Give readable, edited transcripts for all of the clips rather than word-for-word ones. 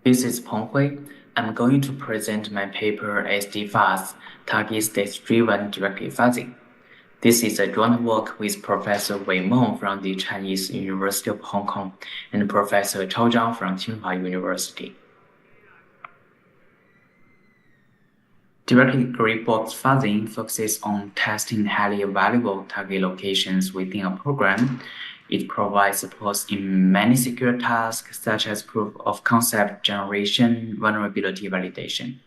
This is Penghui. I'm going to present my paper SDFuzz, Target State-Driven Directive Fuzzing. This is a joint work with Professor Meng from the Chinese University of Hong Kong and Professor Chao from Tsinghua University. Directed gray box fuzzing focuses on testing highly valuable target locations within a program. It provides support in many secure tasks such as proof of concept generation, vulnerability validation.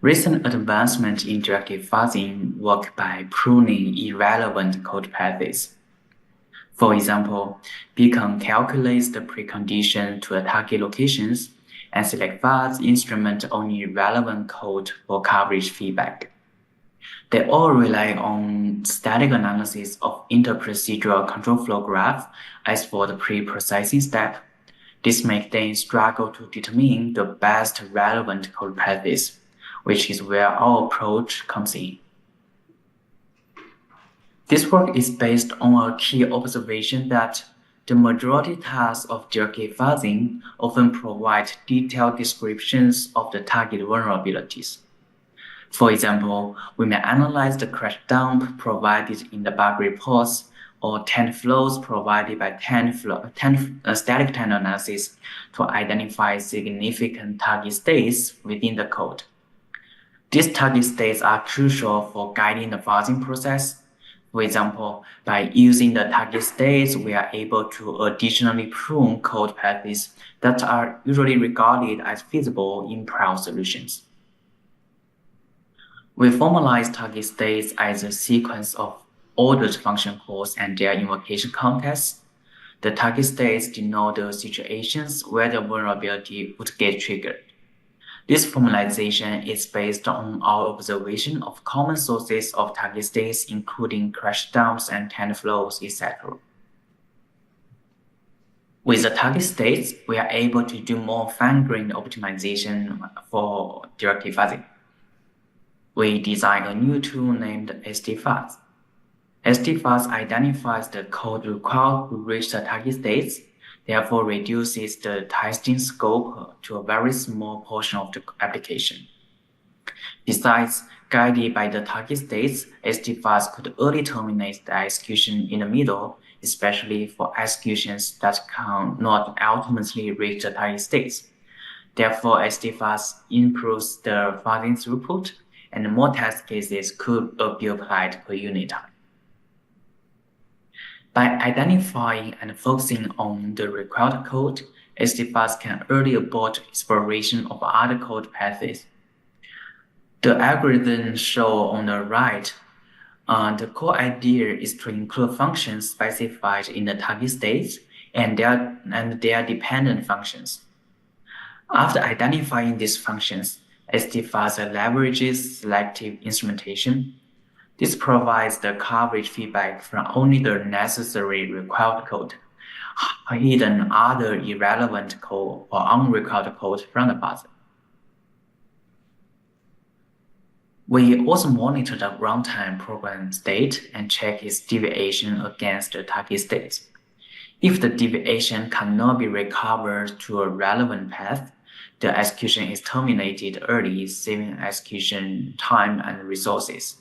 Recent advancements in directed fuzzing work by pruning irrelevant code paths. For example, Beacon calculates the precondition to the target locations, and Selective instrument only relevant code for coverage feedback. They all rely on static analysis of interprocedural control flow graph as for the pre-processing step. This makes them struggle to determine the best relevant code paths, which is where our approach comes in. This work is based on a key observation that the majority tasks of directed fuzzing often provide detailed descriptions of the target vulnerabilities. For example, we may analyze the crash dump provided in the bug reports or 10 flows provided by static time analysis to identify significant target states within the code. These target states are crucial for guiding the fuzzing process. For example, by using the target states, we are able to additionally prune code paths that are usually regarded as feasible in prior solutions. We formalize target states as a sequence of ordered function calls and their invocation contexts. The target states denote the situations where the vulnerability would get triggered. This formalization is based on our observation of common sources of target states, including crash dumps and TAN flows, etc. With the target states, we are able to do more fine-grained optimization for directed fuzzing. We designed a new tool named SDFuzz. SDFuzz identifies the code required to reach the target states, therefore reduces the testing scope to a very small portion of the application. Besides, guided by the target states, SDFuzz could early terminate the execution in the middle, especially for executions that cannot ultimately reach the target states. Therefore, SDFuzz improves the fuzzing throughput, and more test cases could be applied per unit time. By identifying and focusing on the required code, SDFuzz can early abort exploration of other code paths. The algorithm shown on the right, the core idea is to include functions specified in the target states and their dependent functions. After identifying these functions, SDFuzz leverages selective instrumentation. This provides the coverage feedback from only the necessary required code, hidden other irrelevant code or unrequired code from the buzzer. We also monitor the runtime program state and check its deviation against the target states. If the deviation cannot be recovered to a relevant path, the execution is terminated early, saving execution time and resources.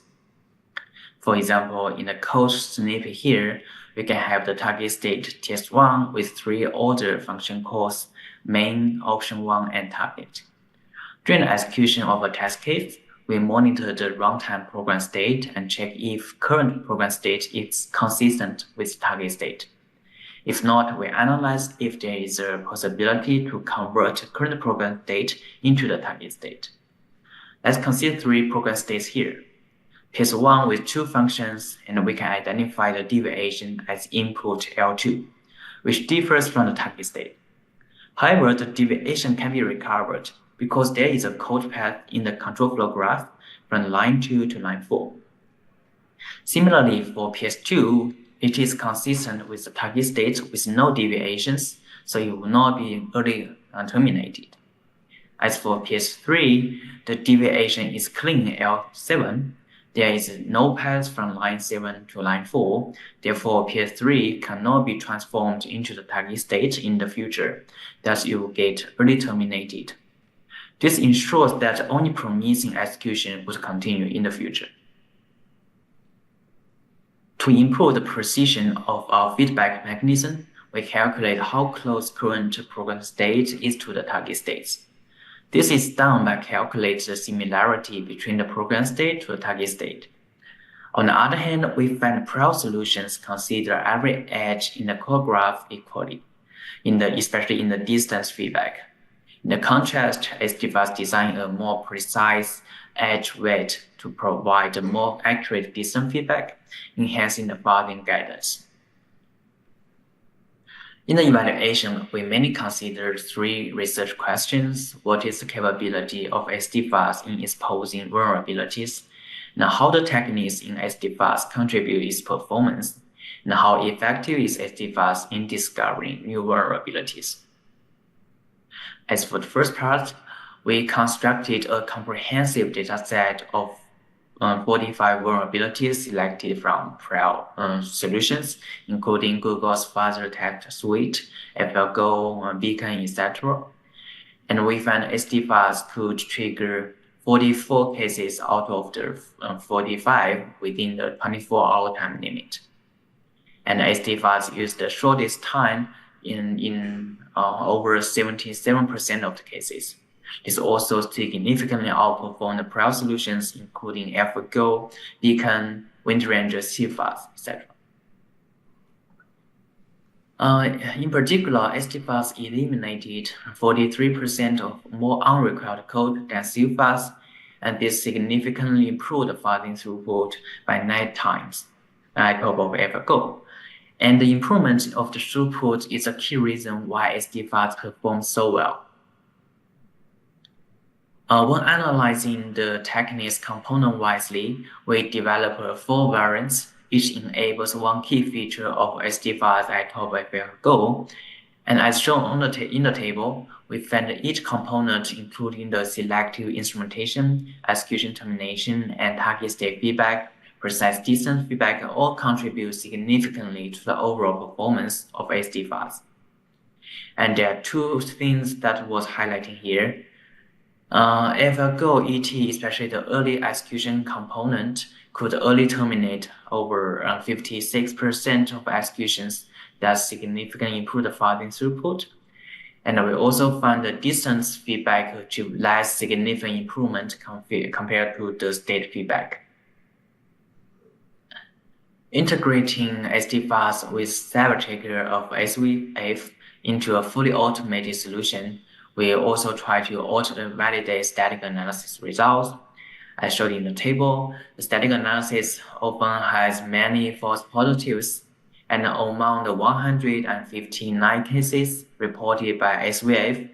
For example, in the code snippet here, we can have the target state test1 with 3 ordered function calls, main, option1, and target. During the execution of a test case, we monitor the runtime program state and check if current program state is consistent with target state. If not, we analyze if there is a possibility to convert current program state into the target state. Let's consider 3 program states here. Case 1 with 2 functions, and we can identify the deviation as input L2, which differs from the target state. However, the deviation can be recovered because there is a code path in the control flow graph from line 2 to line 4. Similarly, for PS2, it is consistent with the target state with no deviations, so it will not be early terminated. As for PS3, the deviation is clean L7. There is no path from line 7 to line 4, therefore pair 3 cannot be transformed into the target state in the future, thus you will get early terminated. This ensures that only promising execution would continue in the future. To improve the precision of our feedback mechanism, we calculate how close current program state is to the target states. This is done by calculating the similarity between the program state to the target state. On the other hand, we find prior solutions consider every edge in the core graph equally, especially in the distance feedback. In the contrast, SDFuzz designed a more precise edge weight to provide a more accurate distance feedback, enhancing the fuzzing guidance. In the evaluation, we mainly considered 3 research questions. What is the capability of SDFuzz in exposing vulnerabilities? And how the techniques in SDFuzz contribute its performance? And how effective is SDFuzz in discovering new vulnerabilities? As for the first part, we constructed a comprehensive dataset of 45 vulnerabilities selected from prior solutions, including Google's Fuzzer Test Suite, AlphaGo, Beacon, etc. And we found SDFuzz could trigger 44 cases out of the 45 within the 24-hour time limit. And SDFuzz used the shortest time in over 77% of the cases. This also significantly outperformed the prior solutions, including AlphaGo, Beacon, WindRanger, SDFuzz, etc. In particular, SDFuzz eliminated 43% of more unrequired code than SDFuzz, and this significantly improved the fuzzing throughput by 9 times at top of AlphaGo. And the improvement of the throughput is a key reason why SDFuzz performs so well. When analyzing the techniques component-wisely, we develop 4 variants. Each enables one key feature of SDFuzz at top of AlphaGo. And as shown in the table, we found each component, including the selective instrumentation, execution termination, and target state feedback, precise distance feedback, all contribute significantly to the overall performance of SDFuzz. And there are 2 things that was highlighting here. AlphaGo ET, especially the early execution component, could early terminate over 56% of executions that significantly improve the fuzzing throughput. And we also found the distance feedback achieved less significant improvement compared to the state feedback. Integrating SDFuzz with several checker of SVF into a fully automated solution, we also try to auto-validate static analysis results. As shown in the table, the static analysis often has many false positives, and among the 159 cases reported by SVF,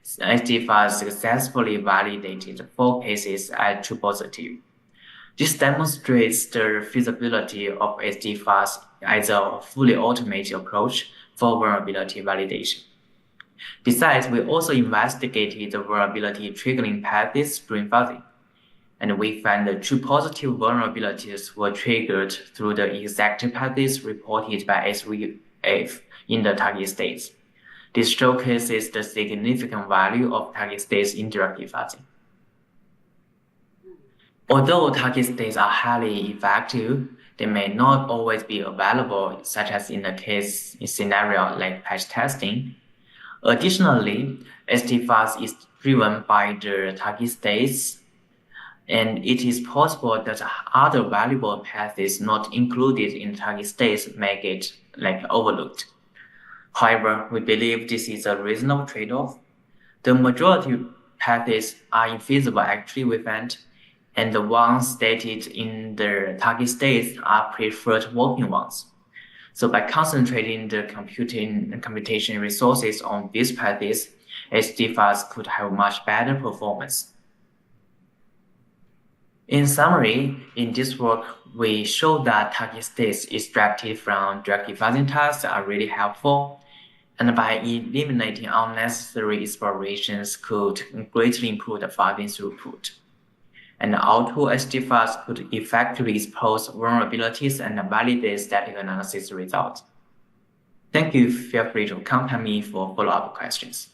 SDFuzz successfully validated 4 cases as true positive. This demonstrates the feasibility of SDFuzz as a fully automated approach for vulnerability validation. Besides, we also investigated the vulnerability triggering paths during fuzzing, and we found the true positive vulnerabilities were triggered through the exact paths reported by SVF in the target states. This showcases the significant value of target states in directive fuzzing. Although target states are highly effective, they may not always be available, such as in a scenario like patch testing. Additionally, SDFuzz is driven by the target states, and it is possible that other valuable paths not included in target states may get overlooked. However, we believe this is a reasonable trade-off. The majority of paths are infeasible actually we found, and the ones stated in the target states are preferred working ones. So by concentrating the computation resources on these paths, SDFuzz could have much better performance. In summary, in this work, we show that target states extracted from directive fuzzing tasks are really helpful, and by eliminating unnecessary explorations could greatly improve the fuzzing throughput. and auto SDFuzz could effectively expose vulnerabilities and validate static analysis results. Thank you. Feel free to contact me for follow-up questions.